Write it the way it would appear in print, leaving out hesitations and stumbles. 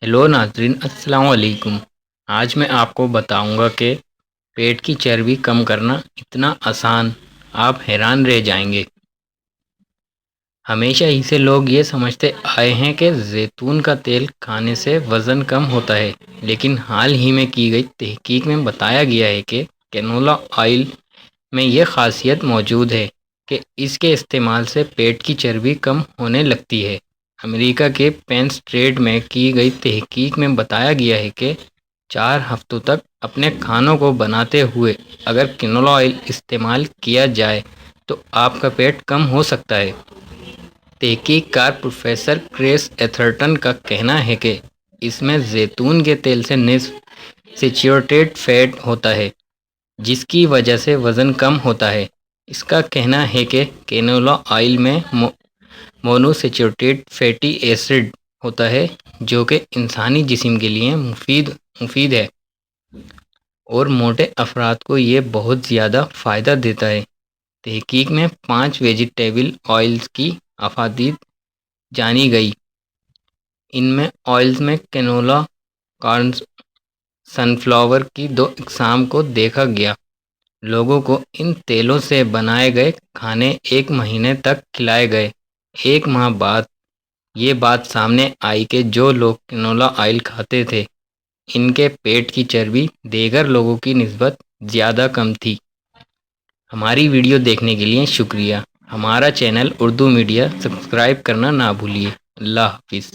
Hello ناظرین، السلام علیکم۔ آج میں آپ کو بتاؤں گا کہ پیٹ کی چربی کم کرنا اتنا آسان، آپ حیران رہ جائیں گے۔ ہمیشہ ہی سے لوگ یہ سمجھتے آئے ہیں کہ زیتون کا تیل کھانے سے وزن کم ہوتا ہے، لیکن حال ہی میں کی گئی تحقیق میں بتایا گیا ہے کہ کینولا آئل میں یہ خاصیت موجود ہے کہ اس کے استعمال سے پیٹ کی چربی کم ہونے لگتی ہے۔ امریکہ کے پین اسٹیٹ میں کی گئی تحقیق میں بتایا گیا ہے کہ 4 ہفتوں تک اپنے کھانوں کو بناتے ہوئے اگر کینولا آئل استعمال کیا جائے تو آپ کا پیٹ کم ہو سکتا ہے۔ تحقیق کار پروفیسر کرس ایتھرٹن کا کہنا ہے کہ اس میں زیتون کے تیل سے نصف سیچوریٹڈ فیٹ ہوتا ہے، جس کی وجہ سے وزن کم ہوتا ہے۔ اس کا کہنا ہے کہ کینولا آئل میں مونو سیچوریٹڈ فیٹی ایسڈ ہوتا ہے، جو کہ انسانی جسم کے لیے مفید ہے اور موٹے افراد کو یہ بہت زیادہ فائدہ دیتا ہے۔ تحقیق میں 5 ویجیٹیبل آئلز کی افادیت جانی گئی۔ ان میں آئلز میں کینولا، کارنز، سن فلاور کی 2 اقسام کو دیکھا گیا۔ لوگوں کو ان تیلوں سے بنائے گئے کھانے 1 مہینے تک کھلائے گئے۔ 1 ماہ بعد یہ بات سامنے آئی کہ جو لوگ کینولا آئل کھاتے تھے ان کے پیٹ کی چربی دیگر لوگوں کی نسبت زیادہ کم تھی۔ ہماری ویڈیو دیکھنے کے لیے شکریہ۔ ہمارا چینل اردو میڈیا سبسکرائب کرنا نہ بھولیے۔ اللہ حافظ۔